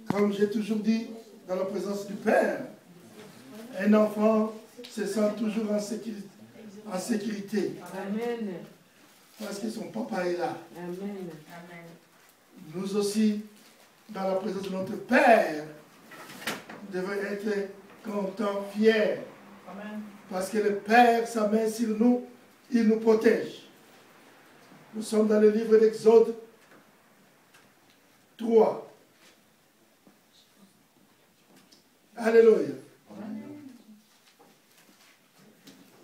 Comme j'ai toujours dit, dans la présence du Père, un enfant se sent toujours en sécurité. Amen. Parce que son papa est là. Amen. Nous aussi, dans la présence de notre Père, nous devons être contents, fiers. Amen. Parce que le Père, sa main sur nous, il nous protège. Nous sommes dans le livre d'Exode 3. Alléluia.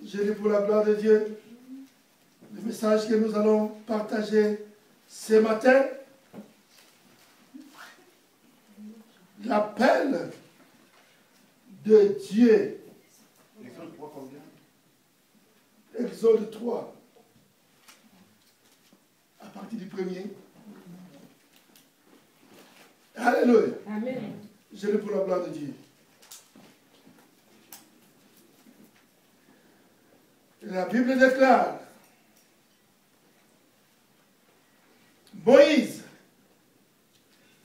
Je lis pour la gloire de Dieu le message que nous allons partager ce matin. L'appel de Dieu. Exode 3 combien? Exode 3. À partir du premier. Alléluia. Amen. Je lis pour la gloire de Dieu. La Bible déclare: Moïse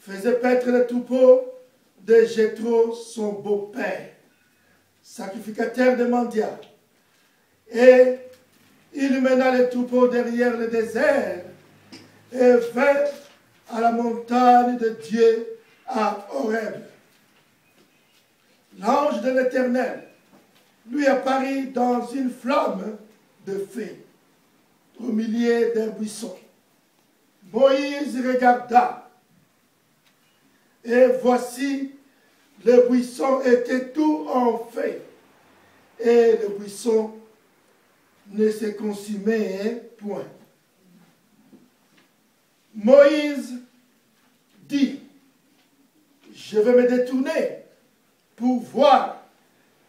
faisait paître le troupeau de Jéthro, son beau-père, sacrificateur de Mandia. Et il mena les troupeaux derrière le désert et vint à la montagne de Dieu à Horeb. L'ange de l'Éternel lui apparut dans une flamme de feu au milieu d'un buisson. Moïse regarda, et voici, le buisson était tout en feu, et le buisson ne se consumait point. Moïse dit: je vais me détourner pour voir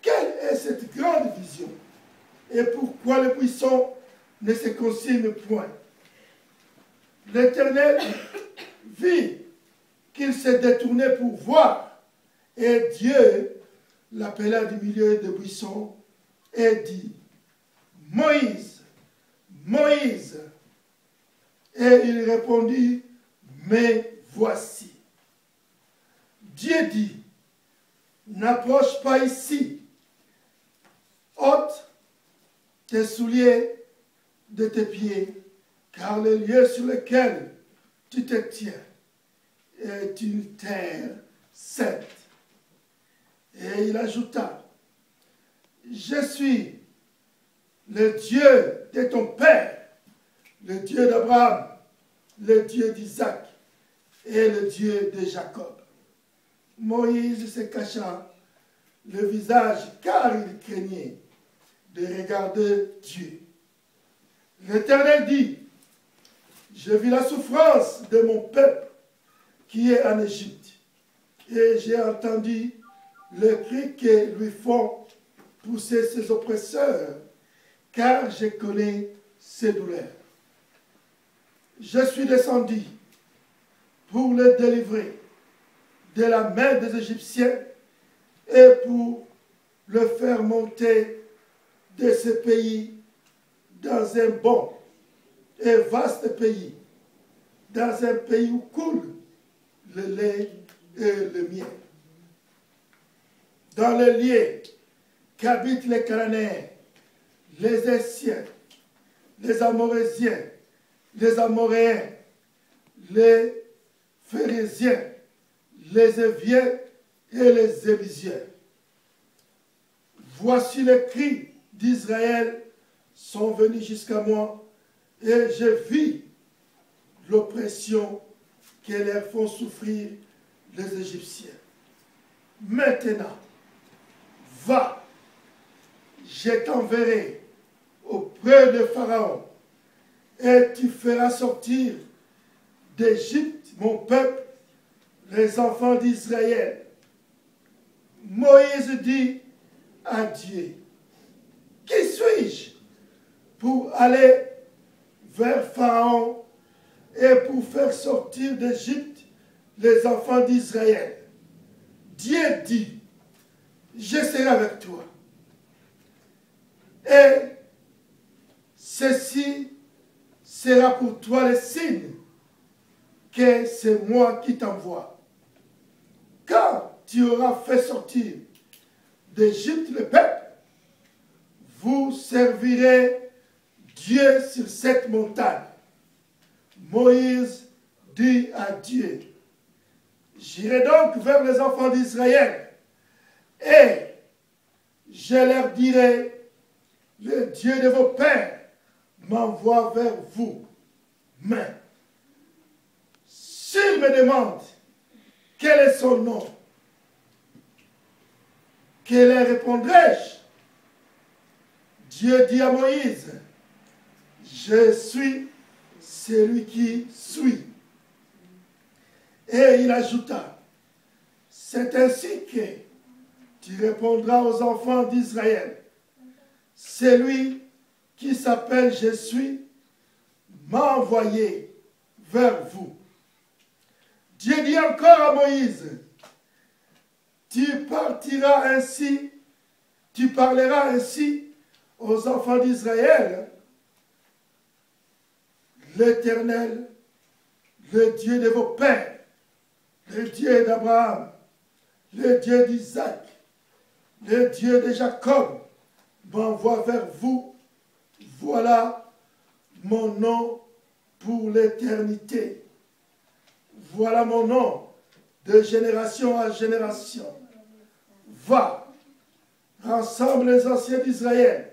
quelle est cette grande vision et pourquoi le buisson ne se consume point. L'Éternel vit qu'il se détournait pour voir, et Dieu l'appela du milieu des buissons et dit: Moïse, Moïse. Et il répondit: mais voici. Dieu dit: n'approche pas ici. Ôte tes souliers de tes pieds, car le lieu sur lequel tu te tiens est une terre sainte. Et il ajouta: je suis le Dieu de ton père, le Dieu d'Abraham, le Dieu d'Isaac et le Dieu de Jacob. Moïse se cacha le visage car il craignait de regarder Dieu. L'Éternel dit: je vis la souffrance de mon peuple qui est en Égypte, et j'ai entendu le cri que lui font pousser ses oppresseurs, car je connais ses douleurs. Je suis descendu pour le délivrer de la main des Égyptiens et pour le faire monter de ce pays dans un bon et vaste pays, dans un pays où coule le lait et le miel. Dans le lieu qu'habitent les Cananéens, les Hessiens, les Amorésiens, les Amoréens, les Phérésiens, les Éviens et les Ébusiens. Voici les cris d'Israël sont venus jusqu'à moi, et je vis l'oppression que leur font souffrir les Égyptiens. Maintenant, va, je t'enverrai auprès de Pharaon, et tu feras sortir d'Égypte mon peuple, les enfants d'Israël. Moïse dit à Dieu: qui suis-je pour aller vers Pharaon et pour faire sortir d'Égypte les enfants d'Israël? Dieu dit: je serai avec toi. Et ceci sera pour toi le signe que c'est moi qui t'envoie. quand tu auras fait sortir d'Égypte le peuple, vous servirez Dieu sur cette montagne. Moïse dit à Dieu, j'irai donc vers les enfants d'Israël et je leur dirai, le Dieu de vos pères m'envoie vers vous. Mais s'il me demande quel est son nom, que leur répondrai-je? Dieu dit à Moïse, je suis celui qui suis. Et il ajouta, c'est ainsi que tu répondras aux enfants d'Israël. Celui qui s'appelle Je suis m'a envoyé vers vous. Dieu dit encore à Moïse, tu parleras ainsi aux enfants d'Israël. L'Éternel, le Dieu de vos pères, le Dieu d'Abraham, le Dieu d'Isaac, le Dieu de Jacob, m'envoie vers vous. Voilà mon nom pour l'éternité. Voilà mon nom de génération à génération. Va, rassemble les anciens d'Israël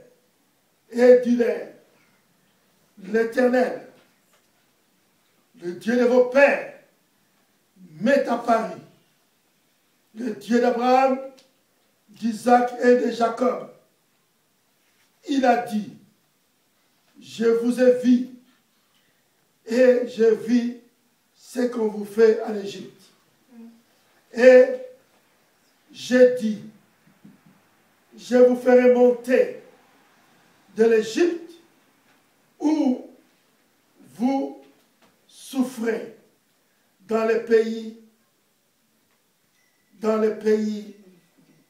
et dis-leur, l'Éternel, le Dieu de vos pères, m'est apparu, le Dieu d'Abraham, d'Isaac et de Jacob. Il a dit, je vous ai vu et je vis ce qu'on vous fait en Égypte. Et j'ai dit, je vous ferai monter de l'Égypte où vous souffrez dans le pays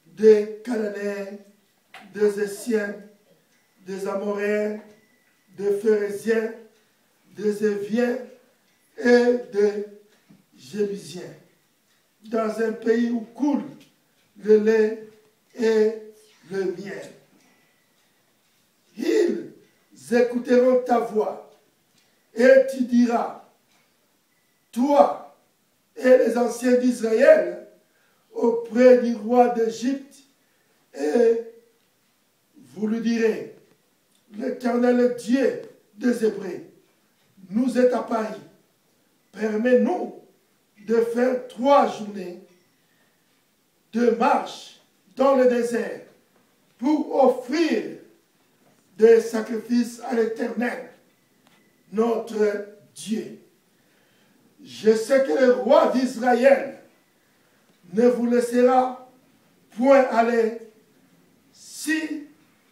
des Cananéens, des Essiens, des Amoréens, des Phérésiens, des Éviens et des Jébusiens, dans un pays où coule le lait et le miel. Ils écouteront ta voix et tu diras, toi et les anciens d'Israël, auprès du roi d'Égypte, et vous lui direz, l'Éternel Dieu des Hébreux nous est apparu. Permets-nous de faire 3 journées de marche dans le désert pour offrir des sacrifices à l'Éternel, notre Dieu. Je sais que le roi d'Israël ne vous laissera point aller si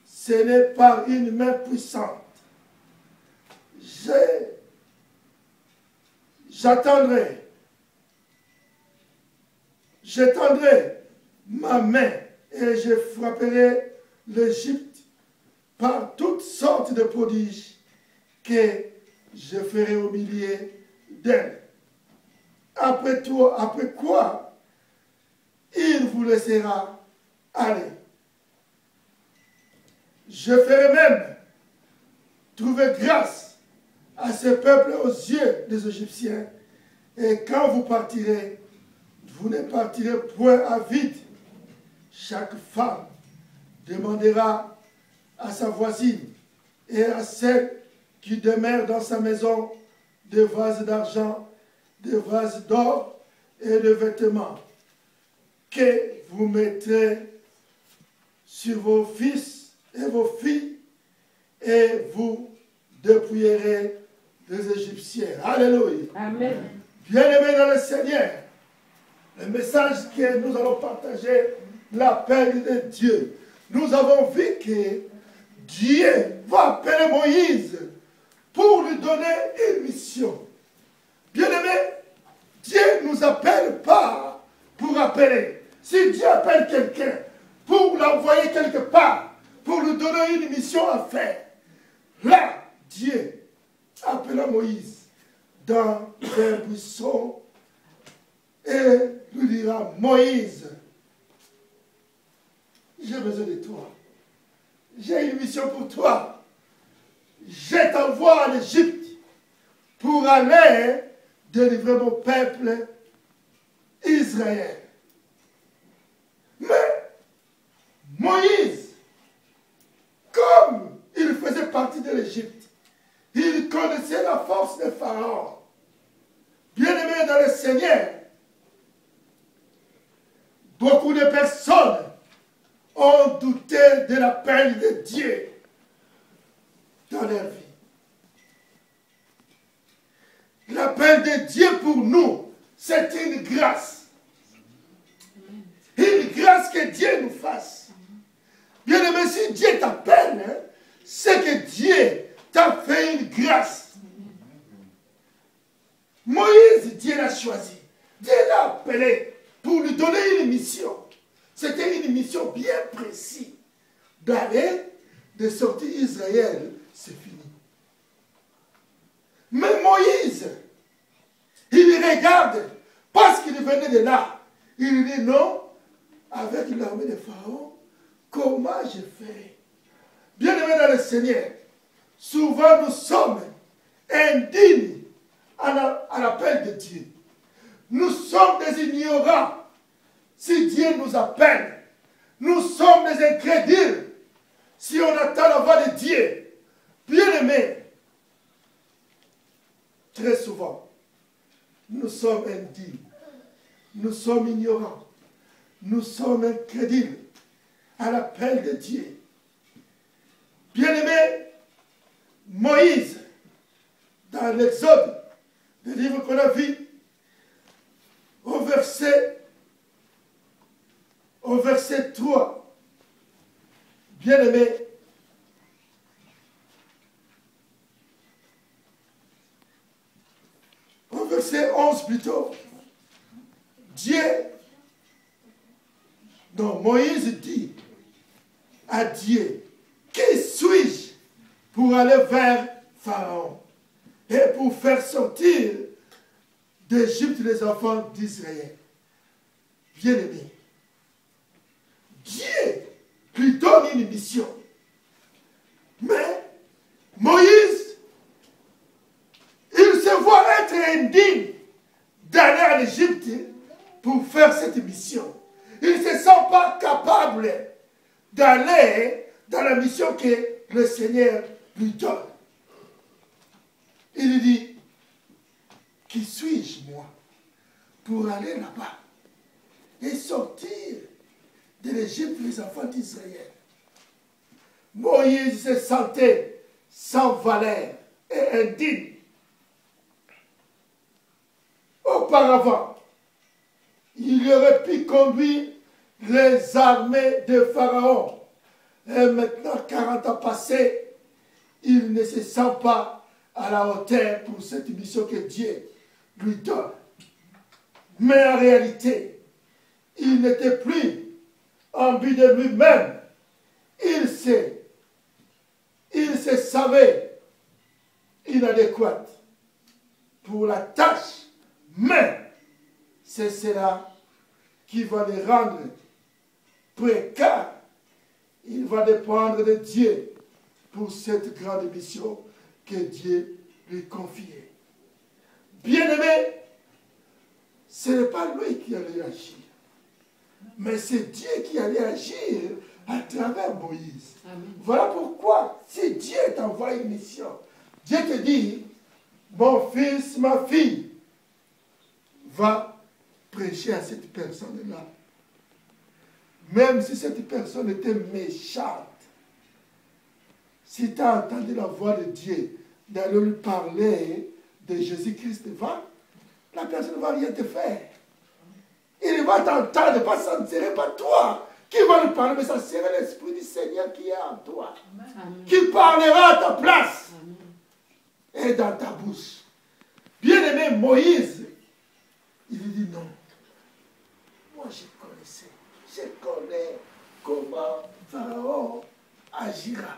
ce n'est par une main puissante. J'étendrai ma main et je frapperai l'Égypte par toutes sortes de prodiges que je ferai au milieu d'elle. Après quoi, il vous laissera aller. Je ferai même trouver grâce à ce peuple aux yeux des Égyptiens. Et quand vous partirez, vous ne partirez point à vide. Chaque femme demandera à sa voisine et à celle qui demeure dans sa maison des vases d'argent, des vases d'or et de vêtements que vous mettrez sur vos fils et vos filles et vous dépouillerez des Égyptiens. Alléluia. Amen. Bien-aimés dans le Seigneur, le message que nous allons partager, l'appel de Dieu. Nous avons vu que Dieu va appeler Moïse pour lui donner une mission. Bien-aimés, Dieu ne nous appelle pas pour appeler. Si Dieu appelle quelqu'un pour l'envoyer quelque part, pour lui donner une mission à faire, là, Dieu appela Moïse dans un buisson et lui dira, Moïse, j'ai besoin de toi. J'ai une mission pour toi. Je t'envoie en Égypte pour aller délivrer mon peuple Israël. Mais Moïse, comme il faisait partie de l'Égypte, il connaissait la force de Pharaon. Bien-aimé dans le Seigneur, beaucoup de personnes ont douté de l'appel de Dieu dans leur vie. L'appel de Dieu pour nous, c'est une grâce. Une grâce que Dieu nous fasse. Bien-aimé, si Dieu t'appelle, c'est que Dieu t'a fait une grâce. Moïse, Dieu l'a choisi. Dieu l'a appelé pour lui donner une mission. C'était une mission bien précise. D'aller, de sortir Israël, c'est fini. Mais Moïse, il regarde, parce qu'il venait de là, il dit non, avec l'armée de Pharaon, comment je ferai? Bien-aimé dans le Seigneur, souvent nous sommes indignes à l'appel de Dieu. Nous sommes des ignorants. Si Dieu nous appelle, nous sommes des incrédules. Si on attend la voix de Dieu, bien-aimé, très souvent, nous sommes indignes. Nous sommes ignorants. Nous sommes incrédules à l'appel de Dieu. Bien-aimé, Moïse, dans l'Exode, le livre qu'on a vu, au verset 3, bien-aimé, au verset 11 plutôt, Moïse dit à Dieu, qui suis-je pour aller vers Pharaon et pour faire sortir d'Égypte les enfants d'Israël? Bien-aimé, Dieu lui donne une mission. Mais Moïse, il se voit être indigne d'aller en Égypte pour faire cette mission. Il ne se sent pas capable d'aller dans la mission que le Seigneur lui donne. Il dit, qui suis-je moi pour aller là-bas et sortir de l'Égypte les enfants d'Israël? Moïse se sentait sans valeur et indigne. Auparavant, il aurait pu conduire les armées de Pharaon. Et maintenant, 40 ans passés, il ne se sent pas à la hauteur pour cette mission que Dieu lui donne. Mais en réalité, il n'était plus en but de lui-même. Il se savait inadéquat pour la tâche, mais c'est cela qui va le rendre précaire. Il va dépendre de Dieu pour cette grande mission que Dieu lui confiait. Bien-aimé, ce n'est pas lui qui allait agir, mais c'est Dieu qui allait agir à travers Moïse. Amen. Voilà pourquoi, si Dieu t'envoie une mission, Dieu te dit, mon fils, ma fille, va prêcher à cette personne-là. Même si cette personne était méchante, si tu as entendu la voix de Dieu, d'aller lui parler de Jésus-Christ, la personne ne va rien te faire. Il va t'entendre, pas ça ne serait pas toi qui va lui parler, mais ça serait l'Esprit du Seigneur qui est en toi, Amen. Qui parlera à ta place Amen. Et dans ta bouche. Bien-aimé Moïse, il lui dit non. Moi je connaissais, je connais comment Pharaon agira.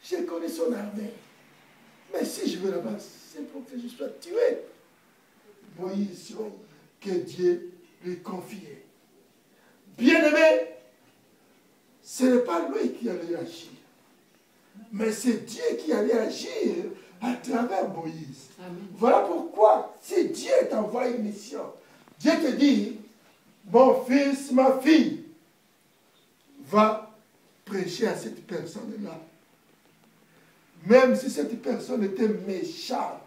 Je connais son armée. Mais si je vais là-bas, c'est pour que je sois tué. Moïse, que Dieu lui confier. Bien-aimé, ce n'est pas lui qui allait agir, mais c'est Dieu qui allait agir à travers Moïse. Amen. Voilà pourquoi, si Dieu t'envoie une mission, Dieu te dit, mon fils, ma fille, va prêcher à cette personne-là. Même si cette personne était méchante,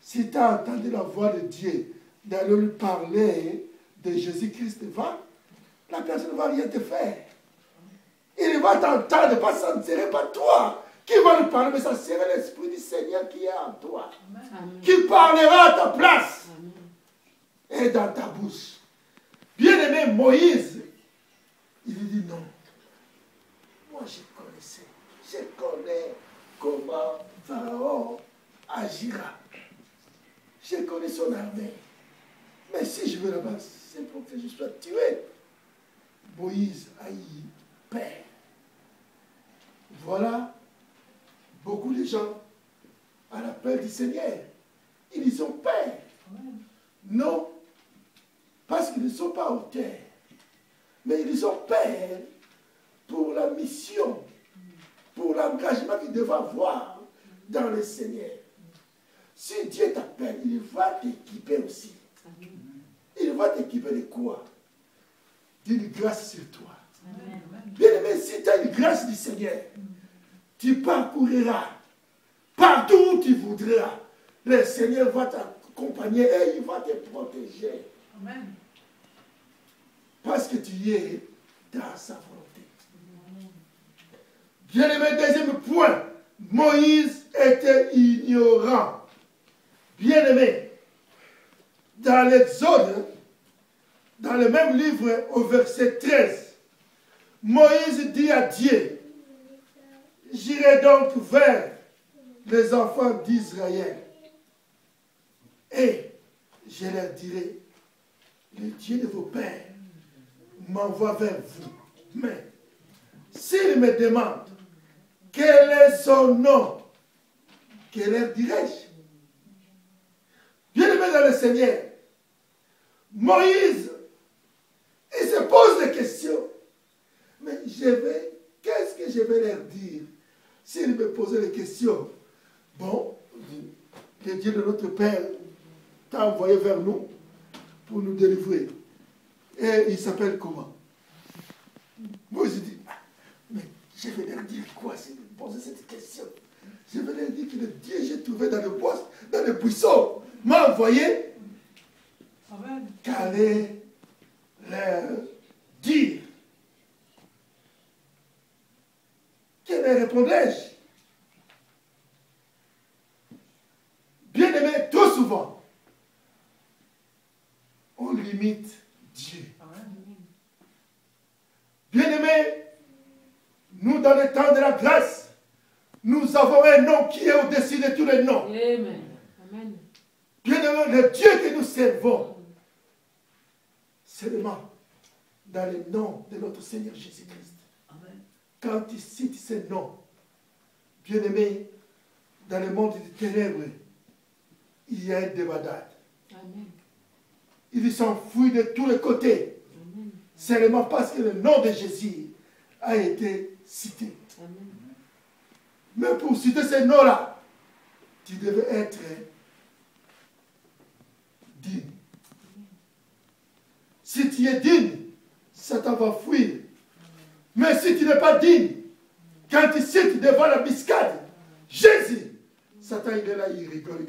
si tu as entendu la voix de Dieu, d'aller lui parler de Jésus-Christ, la personne ne va rien te faire. Il va t'entendre, parce que ça ne serait pas toi qui va lui parler, mais ça serait l'Esprit du Seigneur qui est en toi, Amen. Qui parlera à ta place Amen. Et dans ta bouche. Bien-aimé Moïse, il lui dit non. Moi je connaissais, je connais comment Pharaon agira. Je connais son armée. Mais si je vais là-bas, c'est pour que je sois tué. Moïse a eu peur. Voilà beaucoup de gens à l'appel du Seigneur. Ils ont peur. Non, parce qu'ils ne sont pas au terre. Mais ils ont peur pour la mission, pour l'engagement qu'ils doivent avoir dans le Seigneur. Si Dieu t'appelle, il va t'équiper aussi. Il va t'équiper de quoi? D'une grâce sur toi. Bien-aimé, si tu as une grâce du Seigneur, tu parcouriras partout où tu voudras. Le Seigneur va t'accompagner et il va te protéger. Amen. Parce que tu es dans sa volonté. Bien-aimé, deuxième point, Moïse était ignorant. Bien-aimé, dans l'Exode, dans le même livre, au verset 13, Moïse dit à Dieu, j'irai donc vers les enfants d'Israël et je leur dirai, le Dieu de vos pères m'envoie vers vous. Mais s'ils me demandent quel est son nom, que leur dirai-je? Bien-aimé dans le Seigneur, Moïse, il se pose des questions. Mais qu'est-ce que je vais leur dire s'ils me posaient des questions? Bon, le Dieu de notre Père t'a envoyé vers nous pour nous délivrer. Et il s'appelle comment? Moïse dit, mais je vais leur dire quoi s'ils me posaient cette question? Je vais leur dire que le Dieu que j'ai trouvé dans le bois, dans le buisson, m'a envoyé. Qu'allait leur dire? Que leur répondrai-je? Bien-aimé, trop souvent, on limite Dieu. Bien-aimé, nous dans le temps de la grâce, nous avons un nom qui est au-dessus de tous les noms. Amen. Bien-aimé, le Dieu que nous servons, seulement dans le nom de notre Seigneur Jésus-Christ. Quand tu cites ces noms, bien-aimé, dans le monde des ténèbres, il y a une débandade. Il s'enfuit de tous les côtés. Amen. Seulement parce que le nom de Jésus a été cité. Amen. Mais pour citer ces noms-là, tu devais être digne. Si tu es digne, Satan va fuir. Mais si tu n'es pas digne, quand tu cites devant la biscade, Jésus, Satan il est là, il rigole.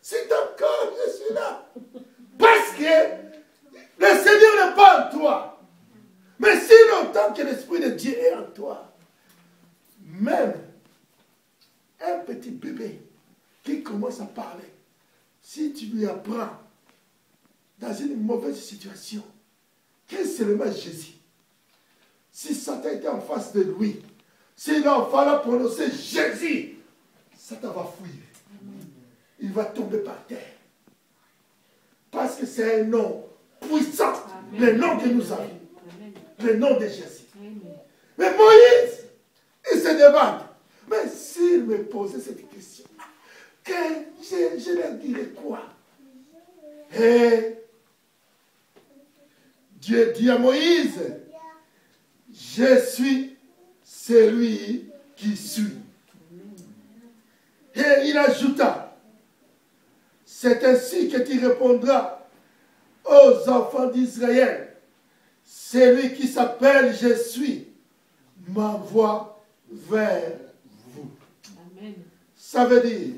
C'est encore, je suis là. Parce que le Seigneur n'est pas en toi. Mais si longtemps que l'Esprit de Dieu est en toi, même un petit bébé qui commence à parler, si tu lui apprends dans une mauvaise situation, que seulement Jésus, si Satan était en face de lui, si l'enfant a prononcé Jésus, Satan va fuir. Il va tomber par terre. Parce que c'est un nom puissant, Amen. Le nom que nous avons, Amen. Le nom de Jésus. Amen. Mais Moïse, il se demande, mais s'il me posait cette question, que je leur dirais quoi? Et Dieu dit à Moïse, je suis celui qui suis. Et il ajouta, c'est ainsi que tu répondras aux enfants d'Israël. Celui qui s'appelle je suis m'envoie vers vous. Amen. Ça veut dire,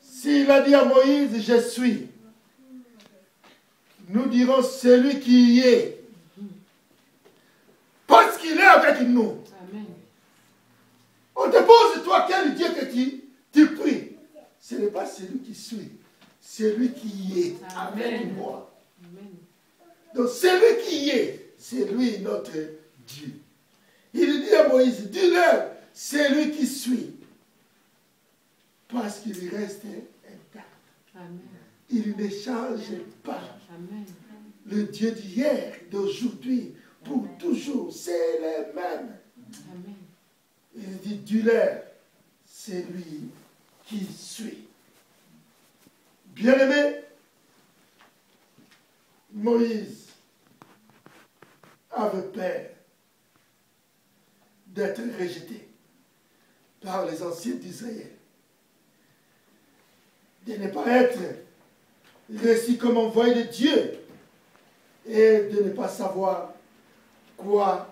s'il a dit à Moïse, je suis, nous dirons celui qui y est. Parce qu'il est avec nous. Amen. On te pose, toi, quel Dieu que tu pries. Ce n'est pas celui qui suit, celui qui y est avec Amen. moi. Amen. Donc celui qui y est, c'est lui notre Dieu. Il dit à Moïse, dis-leur, c'est lui qui suit. Parce qu'il reste intact. Amen. Il ne change pas. Amen. Le Dieu d'hier, d'aujourd'hui, pour toujours, c'est le même. Amen. Il dit, dis-leur, c'est lui qui suit. Bien-aimé, Moïse avait peur d'être rejeté par les anciens d'Israël, de ne pas être reçu comme envoyé de Dieu et de ne pas savoir quoi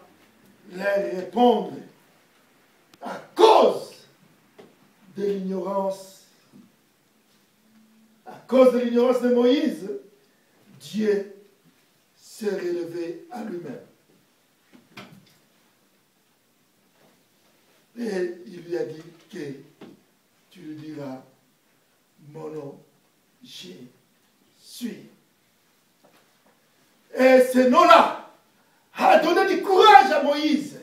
leur répondre à cause de l'ignorance. À cause de l'ignorance de Moïse, Dieu s'est relevé à lui-même. Et il lui a dit que tu lui diras, mon nom, je suis. Et ce nom-là a donné du courage à Moïse.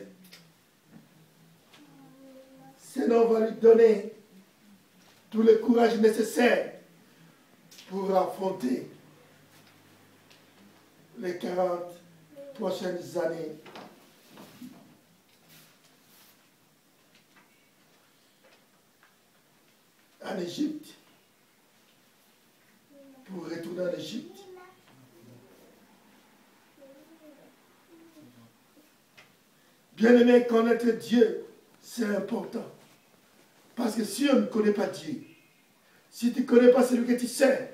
Ce nom va lui donner tout le courage nécessaire pour affronter les 40 prochaines années en Égypte, pour retourner en Égypte. Bien-aimé, connaître Dieu, c'est important. Parce que si on ne connaît pas Dieu, si tu ne connais pas celui que tu sers,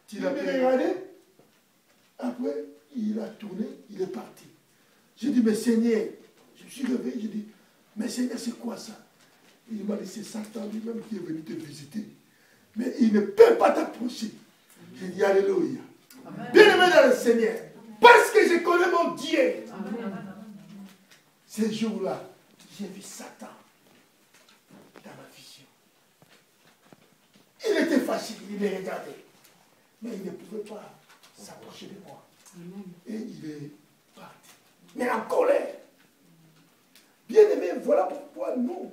tu l'as bien regardé, après, il a tourné, il est parti. J'ai dit, mais Seigneur, je me suis levé, j'ai dit, mais Seigneur, c'est quoi ça? Il m'a dit, c'est Satan lui-même qui est venu te visiter. Mais il ne peut pas t'approcher. J'ai dit, alléluia. Bien-aimé dans le Seigneur, parce que je connais mon Dieu. Amen. Ces jours-là, j'ai vu Satan dans ma vision. Il était fâché, il me regardait. Mais il ne pouvait pas s'approcher de moi. Amen. Et il est parti. Mais en colère. Bien-aimés, voilà pourquoi nous,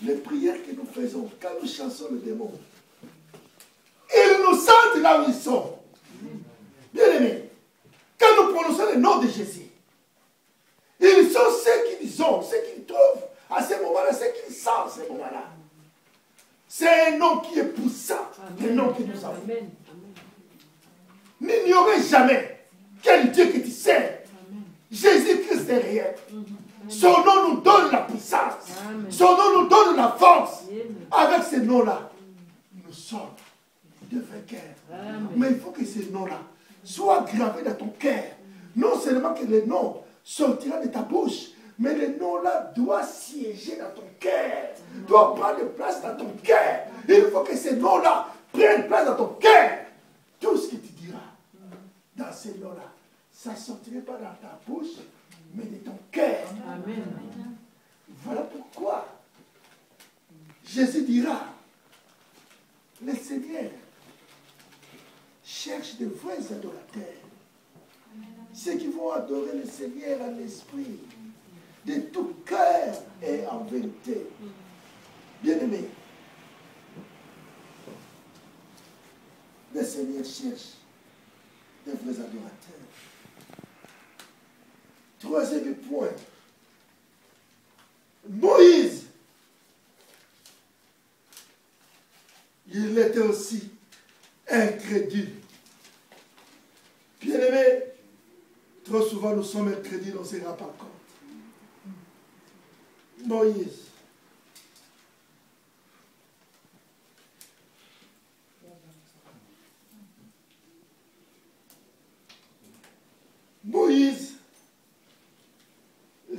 les prières que nous faisons, quand nous chassons le démon, ils nous sentent là où ils sont. Bien-aimés, quand nous prononçons le nom de Jésus, ils sont ce qu'ils ont, ce qu'ils trouvent à ce moment-là, ce qu'ils sentent à ce moment-là. C'est un nom qui est puissant, le nom que nous avons. Amen. N'ignorez jamais quel Dieu que tu sers. Jésus-Christ est réel. Son nom nous donne la puissance. Amen. Son nom nous donne la force. Amen. Avec ce nom-là, nous sommes des vainqueurs. Amen. Mais il faut que ce nom-là soit gravé dans ton cœur. Non seulement que le nom sortira de ta bouche, mais le nom-là doit siéger dans ton cœur, doit prendre place dans ton cœur. Il faut que ce nom-là prenne place dans ton cœur. Tout ce que tu diras dans ce nom-là, ça ne sortirait pas dans ta bouche, mais de ton cœur. Amen. Voilà pourquoi Jésus dira, le Seigneur cherche de vrais adorateurs. Ceux qui vont adorer le Seigneur en esprit, de tout cœur et en vérité. Bien-aimés, le Seigneur cherche de vrais adorateurs. Troisième point, Moïse il était aussi incrédule. Bien-aimés, trop souvent nous sommes incrédules, on ne se rend pas compte. Moïse. Moïse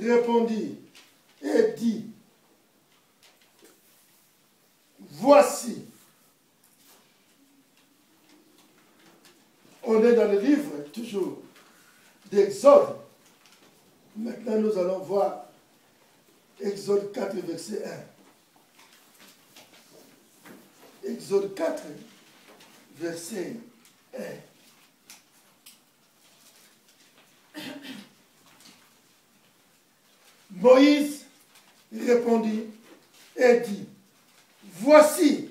répondit et dit, voici, on est dans le livre toujours d'Exode. Maintenant nous allons voir Exode 4 verset 1. Exode 4 verset 1. Moïse répondit et dit, voici,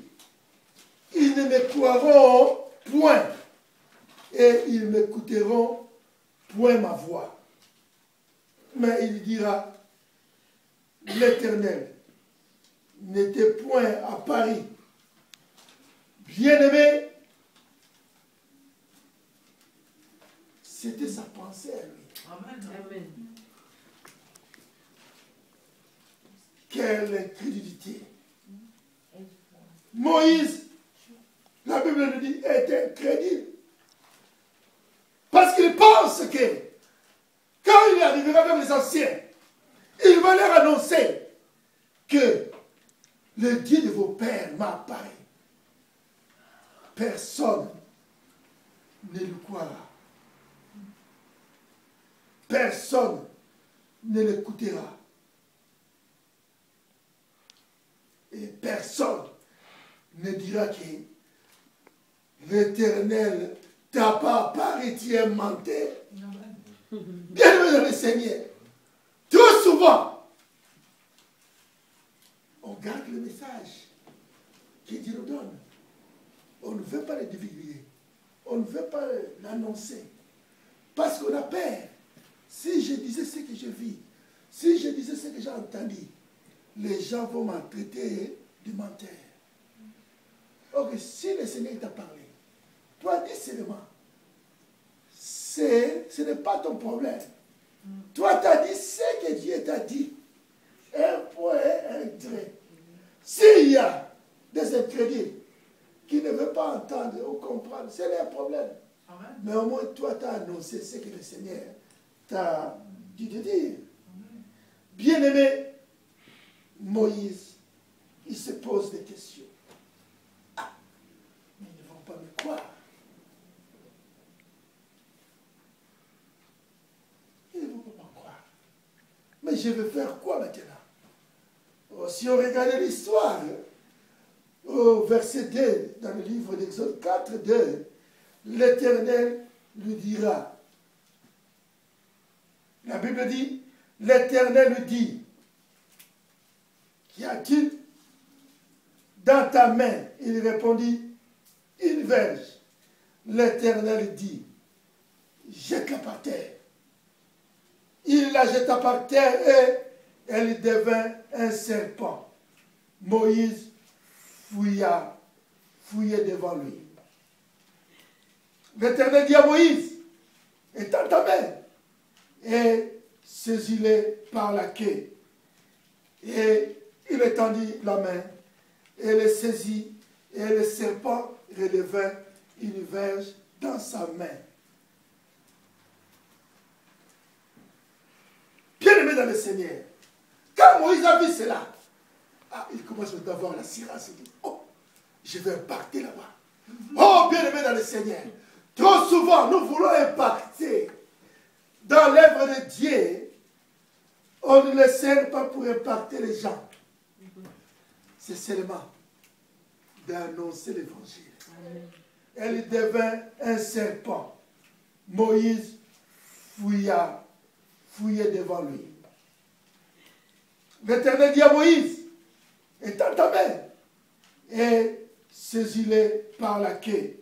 ils ne me croiront point et ils m'écouteront point ma voix. Mais il dira, l'Éternel n'était point à Paris. Bien-aimé, c'était sa pensée à lui. Amen. Quelle incrédulité. Moïse, la Bible nous dit, est incrédule. Parce qu'il pense que quand il arrivera vers les anciens, il va leur annoncer que le Dieu de vos pères m'a apparu. Personne ne le croira. Personne ne l'écoutera. Et personne ne dira que l'Éternel t'a pas apparu, tu es menteur. Bien-aimé dans le Seigneur, trop souvent, on garde le message que Dieu nous donne. On ne veut pas le divulguer. On ne veut pas l'annoncer. Parce qu'on a peur. Si je disais ce que je vis, si je disais ce que j'ai entendu, les gens vont m'en traiter de menteur. Ok, si le Seigneur t'a parlé, toi dis seulement, ce n'est pas ton problème. Toi, tu as dit ce que Dieu t'a dit. Un point, un trait. S'il y a des incrédules qui ne veulent pas entendre ou comprendre, c'est leur problème. Amen. Mais au moins, toi, tu as annoncé ce que le Seigneur t'a dit de dire. Bien-aimé, Moïse, il se pose des questions. Ah, mais ils ne vont pas me croire. Ils ne vont pas me croire. Mais je vais faire quoi maintenant? Oh, si on regardait l'histoire, au verset 2, dans le livre d'Exode 4, 2, l'Éternel lui dira. La Bible dit, l'Éternel lui dit, qu'y a-t-il dans ta main? Il répondit, une verge. L'Éternel dit, jette-la par terre. Il la jeta par terre et elle devint un serpent. Moïse fouillait devant lui. L'Éternel dit à Moïse, étends ta main et saisis-le par la queue. Et il étendit la main et le saisit, et le serpent releva une verge dans sa main. Bien-aimé dans le Seigneur, quand Moïse a vu cela, il commence à avoir l'assurance. Il dit, oh, je vais impacter là-bas. Oh, bien-aimé dans le Seigneur, trop souvent nous voulons impacter dans l'œuvre de Dieu. On ne le sert pas pour impacter les gens. C'est seulement d'annoncer l'évangile. Elle devint un serpent. Moïse fouillait devant lui. L'Éternel dit à Moïse, étends ta main et saisis-le par la queue.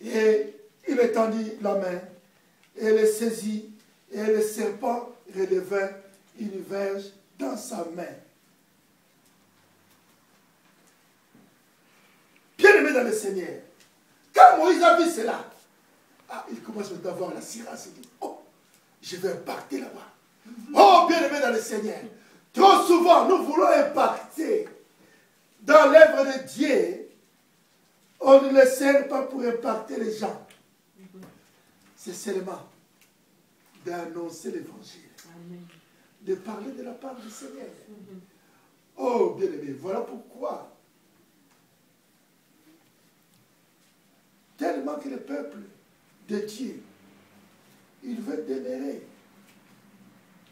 Et il étendit la main et le saisit, et le serpent releva une verge dans sa main. dans le Seigneur, quand Moïse a vu cela, il commence à avoir la sirance. Il dit, oh, je vais impacter là-bas. Oh, bien-aimé dans le Seigneur, trop souvent, nous voulons impacter dans l'œuvre de Dieu. On ne le sert pas pour impacter les gens. C'est seulement d'annoncer l'évangile. De parler de la part du Seigneur. Oh, bien-aimé, voilà pourquoi. Tellement que le peuple de Dieu, il veut demeurer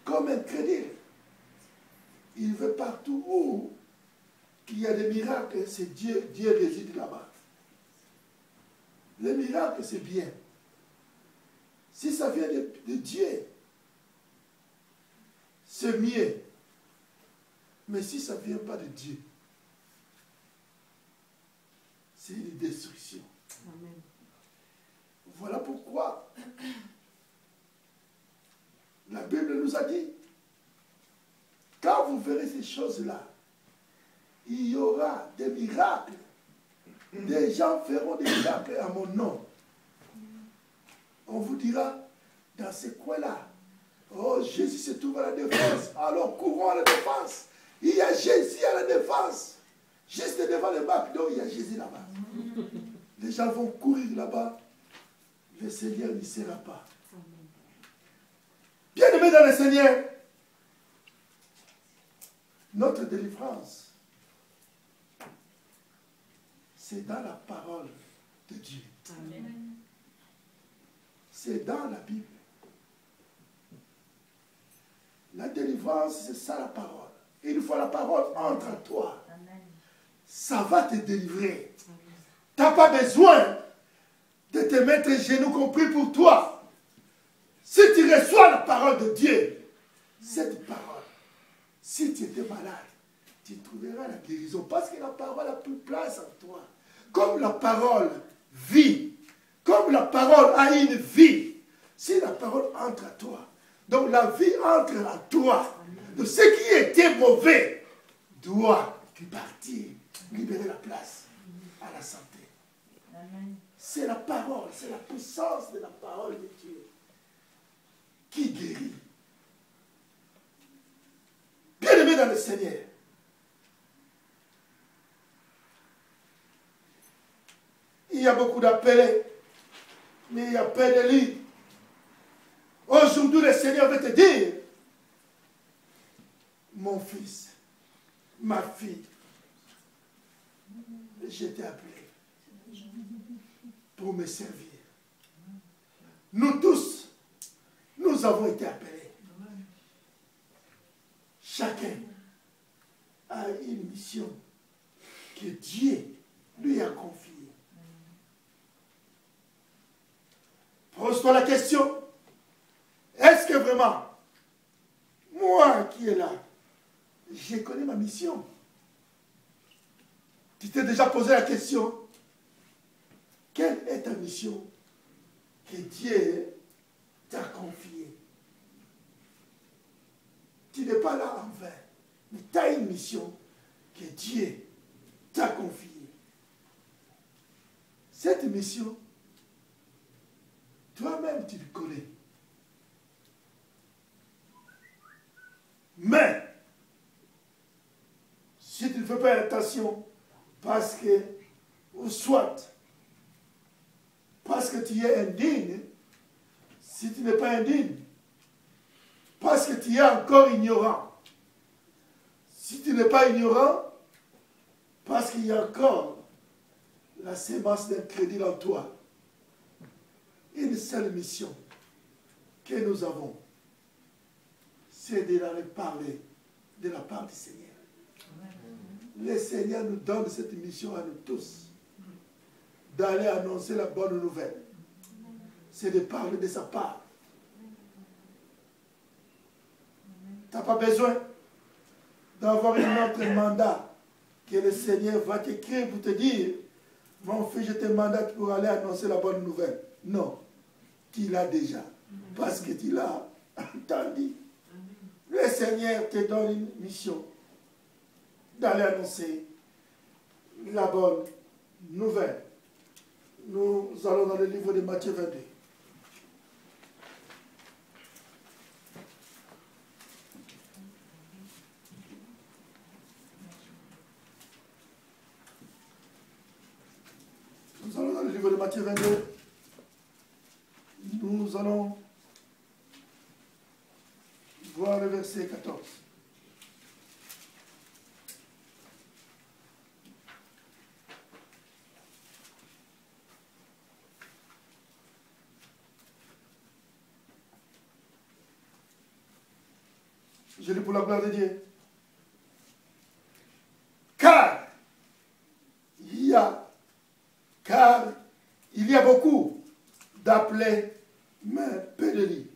comme incrédule. Il veut partout où il y a des miracles, c'est Dieu, Dieu réside là-bas. Les miracles, c'est bien. Si ça vient de Dieu, c'est mieux. Mais si ça ne vient pas de Dieu, c'est une destruction. Amen. Voilà pourquoi la Bible nous a dit, quand vous verrez ces choses-là, il y aura des miracles. Des gens feront des miracles à mon nom. On vous dira, dans ce coin-là, oh, Jésus se trouve à la défense. Alors courons à la défense. Il y a Jésus à la défense. Juste devant le McDo, il y a Jésus là-bas. Les gens vont courir là-bas. Le Seigneur n'y sera pas. Bien-aimés dans le Seigneur, notre délivrance, c'est dans la parole de Dieu. Amen. C'est dans la Bible. La délivrance, c'est ça la parole. Une fois la parole entre en toi, ça va te délivrer. Tu n'as pas besoin de te mettre genoux compris pour toi. Si tu reçois la parole de Dieu, cette parole, si tu étais malade, tu trouveras la guérison. Parce que la parole a pris place en toi. Comme la parole vit, comme la parole a une vie, si la parole entre à toi, donc la vie entre à toi, de ce qui était mauvais doit partir, libérer la place à la santé. C'est la parole, c'est la puissance de la parole de Dieu qui guérit. Bien-aimé dans le Seigneur, il y a beaucoup d'appelés, mais il y a peu de lits. Aujourd'hui, le Seigneur veut te dire, mon fils, ma fille, je t'ai appelé pour me servir. Nous tous, nous avons été appelés. Chacun a une mission que Dieu lui a confiée. Pose-toi la question, est-ce que vraiment, moi qui est là, je connais ma mission? Tu t'es déjà posé la question, quelle est ta mission que Dieu t'a confiée? Tu n'es pas là en vain, mais tu as une mission que Dieu t'a confiée. Cette mission, toi-même tu le connais. Mais, si tu ne fais pas attention, parce que, ou soit, parce que tu es indigne, si tu n'es pas indigne, parce que tu es encore ignorant, si tu n'es pas ignorant, parce qu'il y a encore la sémence d'incrédule en toi, une seule mission que nous avons, c'est d'aller parler de la part du Seigneur. Le Seigneur nous donne cette mission à nous tous, d'aller annoncer la bonne nouvelle. C'est de parler de sa part. Tu n'as pas besoin d'avoir un autre mandat que le Seigneur va t'écrire pour te dire, mon fils, je te mandate pour aller annoncer la bonne nouvelle. Non, tu l'as déjà, parce que tu l'as entendu. Le Seigneur te donne une mission d'aller annoncer la bonne nouvelle. Nous allons dans le livre de Matthieu 22. Nous allons dans le livre de Matthieu 22. Nous allons voir le verset 14. Je lis pour la gloire de Dieu. Car il y a beaucoup d'appelés, mais peu de lits.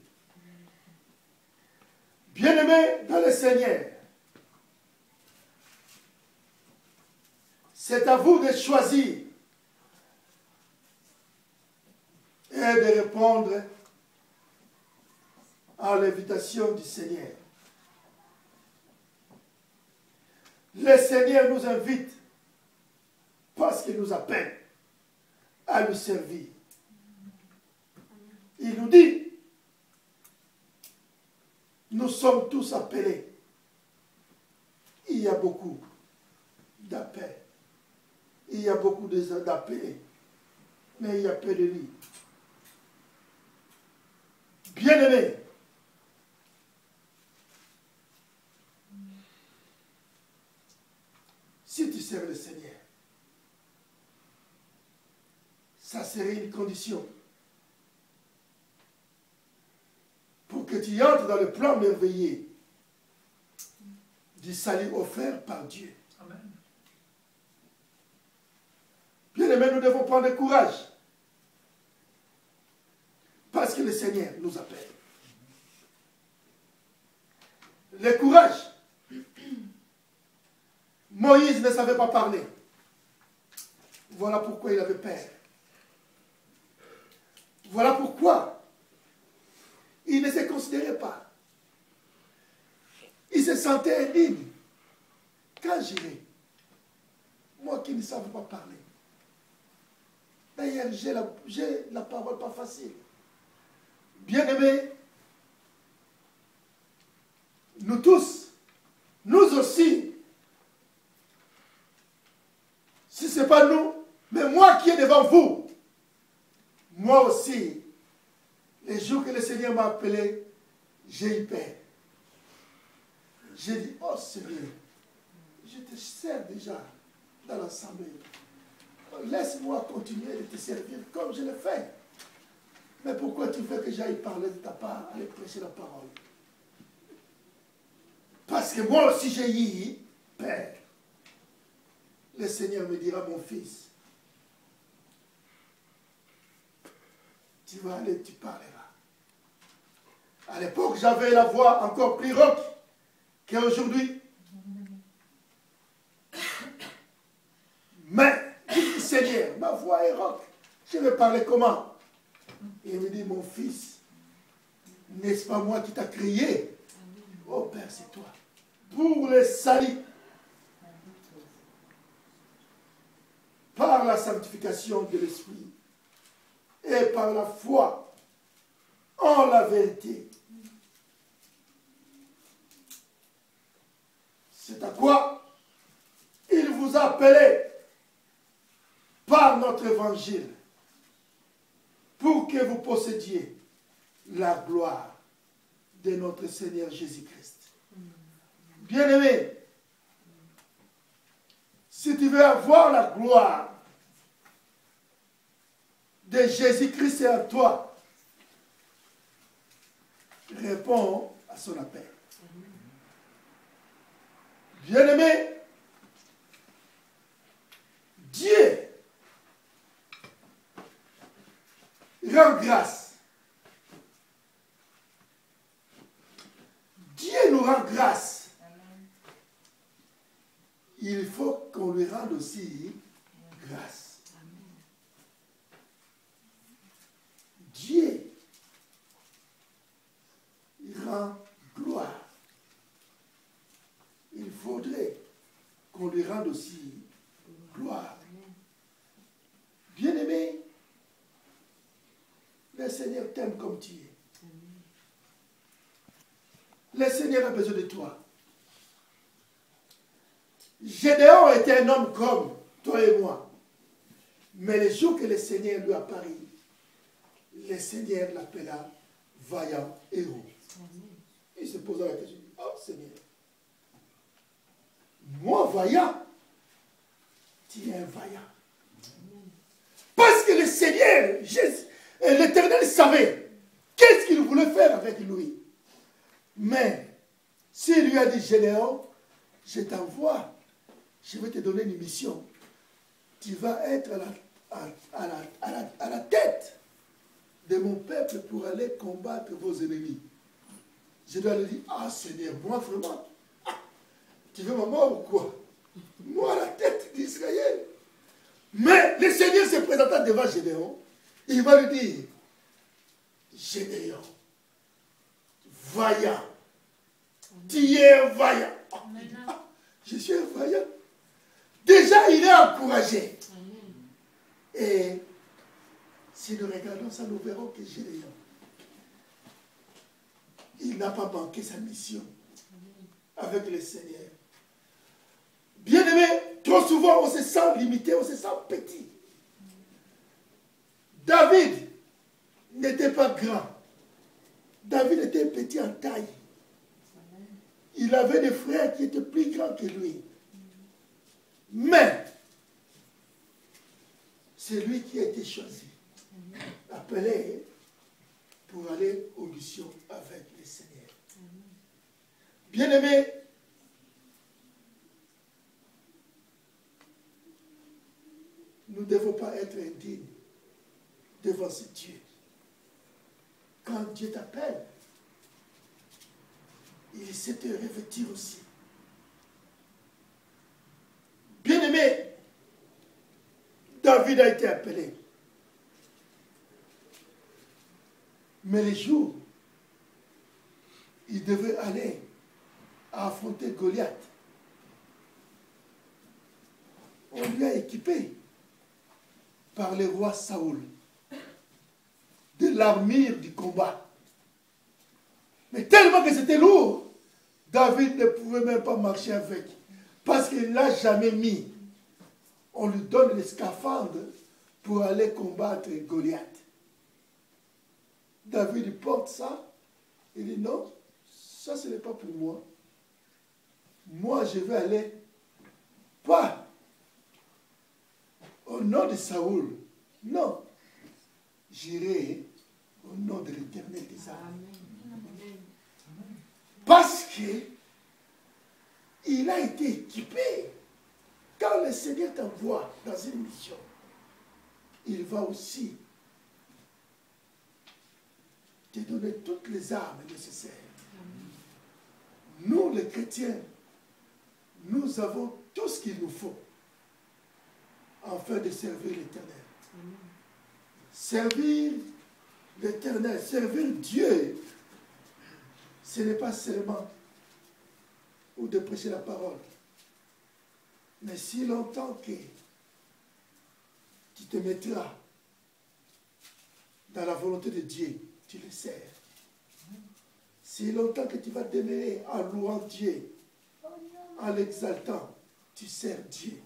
Bien-aimés dans le Seigneur, c'est à vous de choisir et de répondre à l'invitation du Seigneur. Le Seigneur nous invite parce qu'il nous appelle à lui servir. Il nous dit, nous sommes tous appelés. Il y a beaucoup d'appels. Il y a beaucoup d'appelés. Mais il y a peu de lits. Bien-aimés, si tu sers le Seigneur, ça serait une condition pour que tu entres dans le plan merveilleux du salut offert par Dieu. Amen. Bien-aimés, nous devons prendre courage parce que le Seigneur nous appelle. Le courage. Moïse ne savait pas parler. Voilà pourquoi il avait peur. Voilà pourquoi il ne se considérait pas. Il se sentait indigne. Quand j'irai, moi qui ne savais pas parler. D'ailleurs, j'ai la parole pas facile. Bien-aimés, nous tous, nous aussi, si ce n'est pas nous, mais moi qui est devant vous, moi aussi, les jours que le Seigneur m'a appelé, j'ai eu peur. J'ai dit, oh Seigneur, je te sers déjà dans l'assemblée. Laisse-moi continuer de te servir comme je le fais. Mais pourquoi tu veux que j'aille parler de ta part, aller prêcher la parole? Parce que moi aussi j'ai eu peur. Le Seigneur me dira, mon fils, tu vas aller, tu parleras. À l'époque, j'avais la voix encore plus rauque qu'aujourd'hui. Mais, dit Seigneur, ma voix est rauque. Je vais parler comment? Et il me dit, mon fils, n'est-ce pas moi qui t'a créé? Oh Père, c'est toi. Pour le salut. Par la sanctification de l'Esprit et par la foi en la vérité. C'est à quoi il vous a appelé par notre évangile pour que vous possédiez la gloire de notre Seigneur Jésus-Christ. Bien-aimé, si tu veux avoir la gloire de Jésus-Christ en toi, réponds à son appel. Bien-aimé, Dieu rend grâce. Dieu nous rend grâce. Il faut qu'on lui rende aussi grâce. Dieu rend gloire. Il faudrait qu'on lui rende aussi gloire. Bien-aimé, le Seigneur t'aime comme tu es. Le Seigneur a besoin de toi. Gédéon était un homme comme toi et moi. Mais le jour que le Seigneur lui apparut, le Seigneur l'appela vaillant héros. Il se posa la question, oh Seigneur, moi vaillant, tu es un vaillant. Parce que le Seigneur, l'Éternel savait qu'est-ce qu'il voulait faire avec lui. Mais s'il lui a dit, Gédéon, je t'envoie, je vais te donner une mission. Tu vas être à la tête de mon peuple pour aller combattre vos ennemis. Je dois lui dire, ah Seigneur, moi vraiment, tu veux ma mort ou quoi? Moi à la tête d'Israël. Mais le Seigneur se présenta devant Gédéon. Il va lui dire, Gédéon, vaillant, tu es vaillant. Je suis un vaillant. Déjà, il est encouragé. Et si nous regardons ça, nous verrons que Gédéon, il n'a pas manqué sa mission avec le Seigneur. Bien-aimé, trop souvent, on se sent limité, on se sent petit. David n'était pas grand. David était petit en taille. Il avait des frères qui étaient plus grands que lui. Mais, c'est lui qui a été choisi, appelé pour aller aux missions avec le Seigneur. Bien-aimé, nous ne devons pas être indignes devant ce Dieu. Quand Dieu t'appelle, il sait te revêtir aussi. Bien-aimé, David a été appelé. Mais les jours, il devait aller affronter Goliath. On lui a équipé par le roi Saoul de l'armure du combat. Mais tellement que c'était lourd, David ne pouvait même pas marcher avec. Parce qu'il ne l'a jamais mis. On lui donne les scaphandres pour aller combattre Goliath. David porte ça. Il dit non, ça ce n'est pas pour moi. Moi je vais aller pas au nom de Saoul. Non. J'irai au nom de l'Éternel des armées. Parce que il a été équipé. Quand le Seigneur t'envoie dans une mission, il va aussi te donner toutes les armes nécessaires. Nous, les chrétiens, nous avons tout ce qu'il nous faut afin de servir l'Éternel. Servir l'Éternel, servir Dieu, ce n'est pas seulement ou de prêcher la parole. Mais si longtemps que tu te mettras dans la volonté de Dieu, tu le sers. Si longtemps que tu vas demeurer en louant Dieu, en l'exaltant, tu sers Dieu.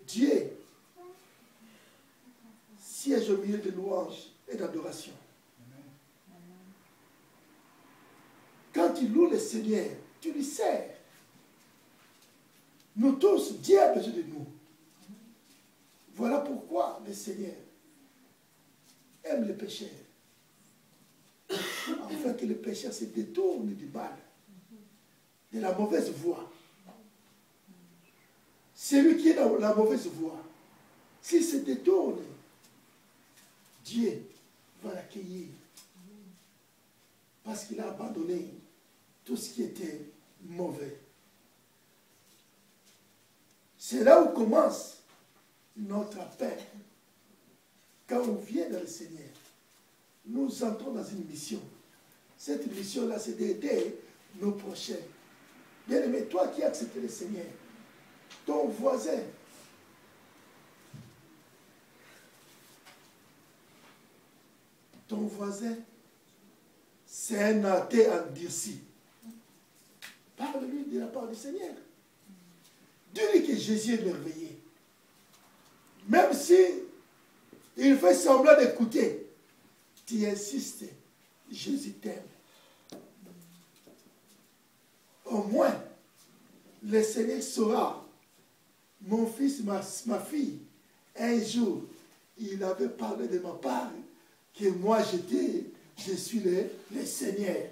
Dieu siège au milieu de louanges et d'adoration. Quand tu loues le Seigneur, tu lui sers. Nous tous, Dieu a besoin de nous. Voilà pourquoi le Seigneur aime les pécheurs. Afin que les pécheurs se détournent du mal, de la mauvaise voie. Celui qui est dans la mauvaise voie, s'il se détourne, Dieu va l'accueillir. Parce qu'il a abandonné tout ce qui était mauvais. C'est là où commence notre appel. Quand on vient dans le Seigneur, nous entrons dans une mission. Cette mission-là, c'est d'aider nos prochains. Bien-aimé, toi qui as accepté le Seigneur, ton voisin, ton voisin, c'est un athée endurci. Parle-lui de la part du Seigneur. Dis-lui que Jésus est merveilleux. Même si il fait semblant d'écouter, tu insistes, Jésus t'aime. Au moins, le Seigneur saura, mon fils, ma fille, un jour, il avait parlé de ma part, que moi je suis le Seigneur.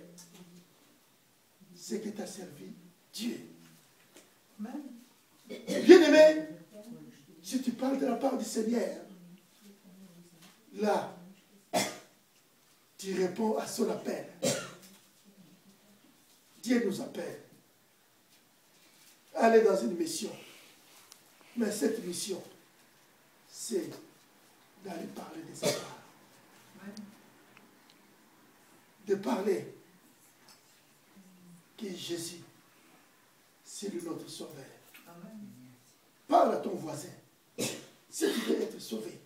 C'est que t'a servi Dieu. Bien-aimé, si tu parles de la part du Seigneur, là, tu réponds à son appel. Dieu nous appelle. Aller dans une mission. Mais cette mission, c'est d'aller parler de sa part. De parler que Jésus, c'est notre sauveur. Parle à ton voisin. Si tu veux être sauvé,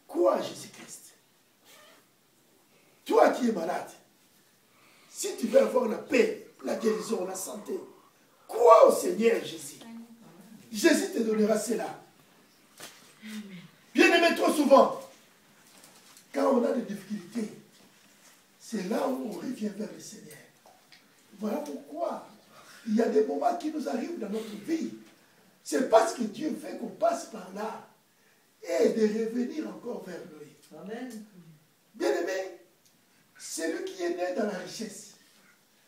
crois à Jésus-Christ. Toi qui es malade, si tu veux avoir la paix, la guérison, la santé, crois au Seigneur Jésus. Jésus te donnera cela. Bien-aimé, trop souvent, quand on a des difficultés, c'est là où on revient vers le Seigneur. Voilà pourquoi il y a des moments qui nous arrivent dans notre vie. C'est parce que Dieu fait qu'on passe par là et de revenir encore vers lui. Amen. Bien-aimé, celui qui est né dans la richesse,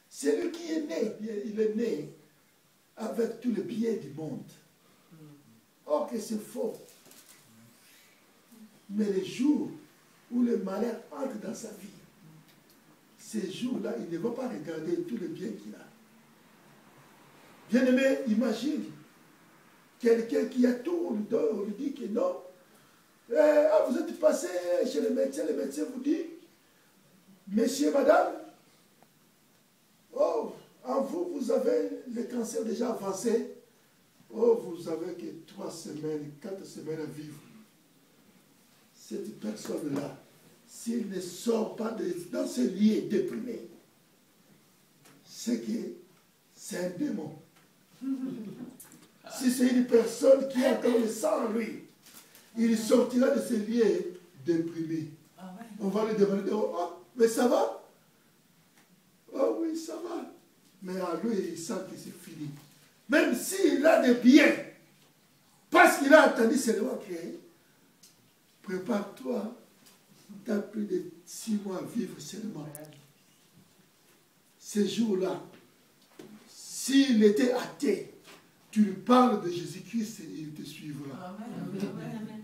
celui qui est né, il est né avec tous les biens du monde. Or que c'est faux. Mais les jours où le malheur entre dans sa vie, ces jours-là, il ne va pas regarder tous les biens qu'il a. Bien-aimé, imagine quelqu'un qui a tout, on lui dit que non. Vous êtes passé chez le médecin vous dit, monsieur, madame, oh, en vous, vous avez le cancer déjà avancé. Oh, vous avez que 3 semaines, 4 semaines à vivre. Cette personne-là, s'il ne sort pas dans ce lieu déprimé, c'est que c'est un démon. Si c'est une personne qui a encore le sang en lui, il sortira de ce lieu déprimé. On va lui demander, oh, mais ça va? Oh oui, ça va. Mais à lui, il sent que c'est fini. Même s'il a des biens, parce qu'il a entendu seulement que prépare-toi, tu as plus de 6 mois à vivre seulement. Ces jours-là, s'il était athée, tu lui parles de Jésus-Christ et il te suivra. Amen.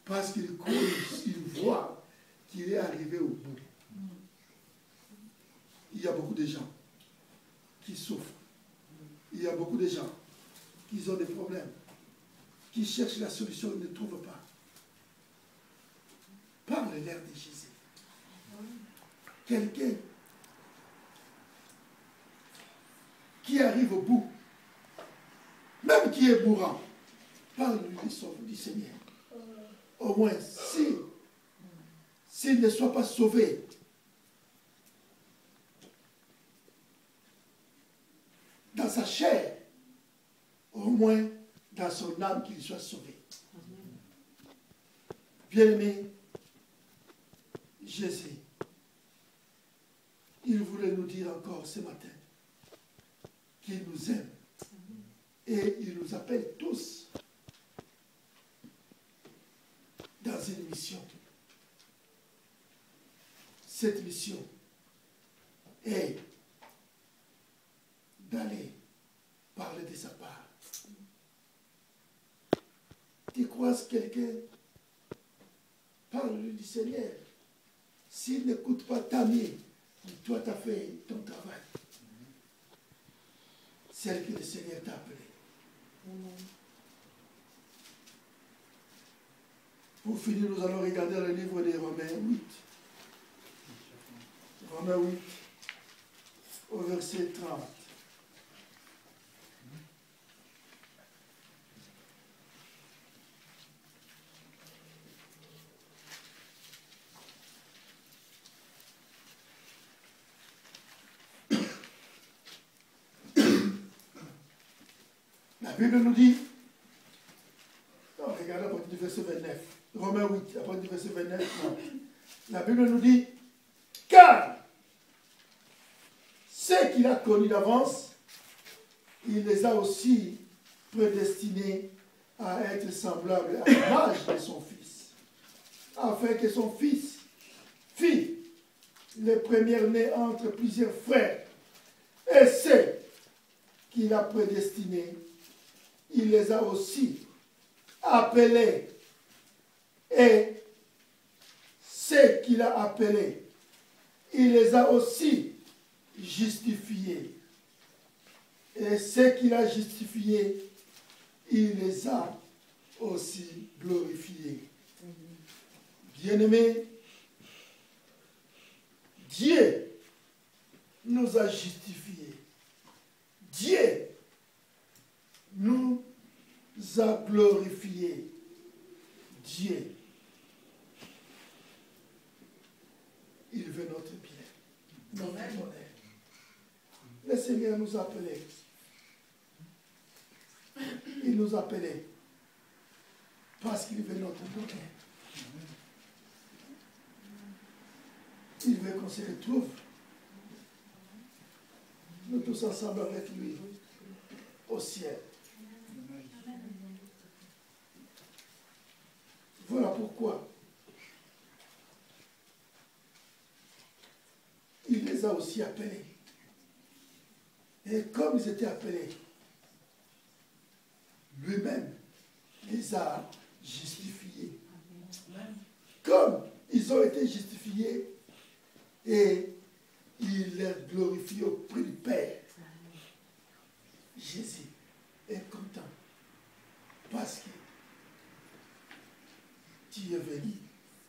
Parce qu'il croit, il voit qu'il est arrivé au bout. Il y a beaucoup de gens qui souffrent. Il y a beaucoup de gens qui ont des problèmes, qui cherchent la solution et ne trouvent pas. Parle-leur de Jésus. Quelqu'un qui arrive au bout, même qui est mourant, parle-lui du Seigneur. Au moins, s'il ne soit pas sauvé, dans sa chair, au moins dans son âme qu'il soit sauvé. Bien-aimé, Jésus, il voulait nous dire encore ce matin qu'il nous aime et il nous appelle tous dans une mission. Cette mission est d'aller parler de sa part. Tu croises quelqu'un, parle-lui du Seigneur. S'il n'écoute pas, tant mieux. Toi, tu as fait ton travail. Celle que le Seigneur t'a appelée. Pour finir, nous allons regarder le livre de Romains 8. Romains 8, au verset 30. Bible nous dit, non, regardez à partir du verset 29, Romains 8, à partir du verset 29, non. La Bible nous dit, car ceux qu'il a connus d'avance, il les a aussi prédestinés à être semblables à l'image de son Fils, afin que son Fils fît les premiers-nés entre plusieurs frères. Et ceux qu'il a prédestinés, il les a aussi appelés. Et ceux qu'il a appelés, il les a aussi justifiés. Et ceux qu'il a justifiés, il les a aussi glorifiés. Bien-aimés, Dieu nous a justifiés. Dieu nous a glorifiés. Dieu, il veut notre bien, notre bonheur. Le Seigneur nous a appelés. Il nous a appelés parce qu'il veut notre bonheur. Il veut qu'on se retrouve, nous tous ensemble avec lui, au ciel. Voilà pourquoi il les a aussi appelés. Et comme ils étaient appelés, lui-même les a justifiés. Comme ils ont été justifiés, et il les glorifie auprès du Père. Jésus est content parce que tu es venu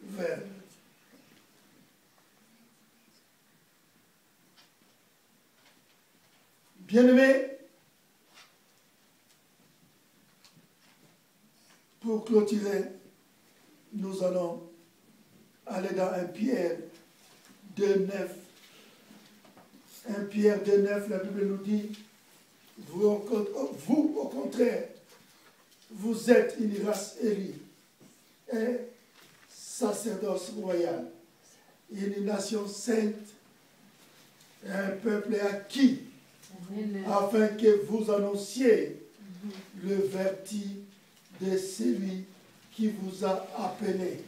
vers lui. Bien-aimés, pour clôturer, nous allons aller dans 1 Pierre 2,9. 1 Pierre 2,9, la Bible nous dit, vous au contraire, vous êtes une race élue, un sacerdoce royal, une nation sainte, un peuple acquis, afin que vous annonciez le vertu de celui qui vous a appelé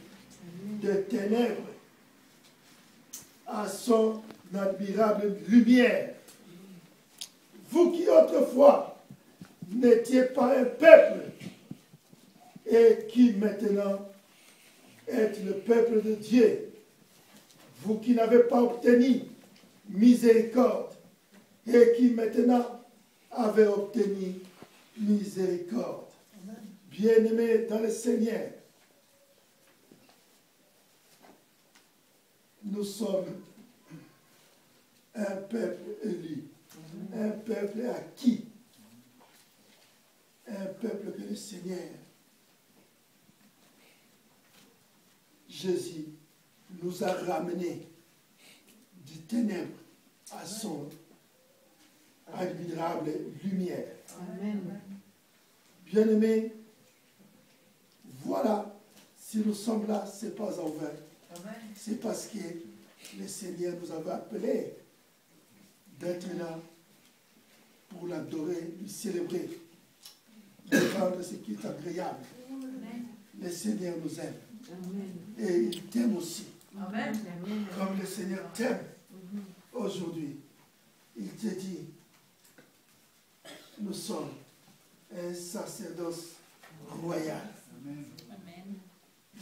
de ténèbres à son admirable lumière. Vous qui autrefois n'étiez pas un peuple et qui maintenant êtes le peuple de Dieu, vous qui n'avez pas obtenu miséricorde et qui maintenant avez obtenu miséricorde. Bien-aimés dans le Seigneur, nous sommes un peuple élu, un peuple acquis, un peuple que le Seigneur, Jésus, nous a ramenés du ténèbre à son admirable lumière. Amen. Bien-aimés, voilà, si nous sommes là, ce n'est pas en vain. C'est parce que le Seigneur nous avait appelés d'être là pour l'adorer, lui célébrer, de rendre ce qui est agréable. Le Seigneur nous aime. Amen. Et il t'aime aussi. Amen. Comme le Seigneur t'aime aujourd'hui. Il te dit, nous sommes un sacerdoce royal.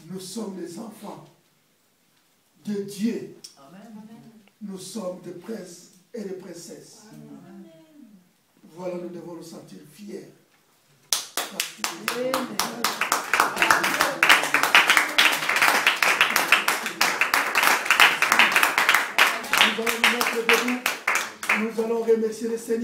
Nous sommes les enfants de Dieu. Nous sommes des princes et des princesses. Voilà, nous devons nous sentir fiers. Nous allons nous mettre debout. Nous allons remercier le Seigneur.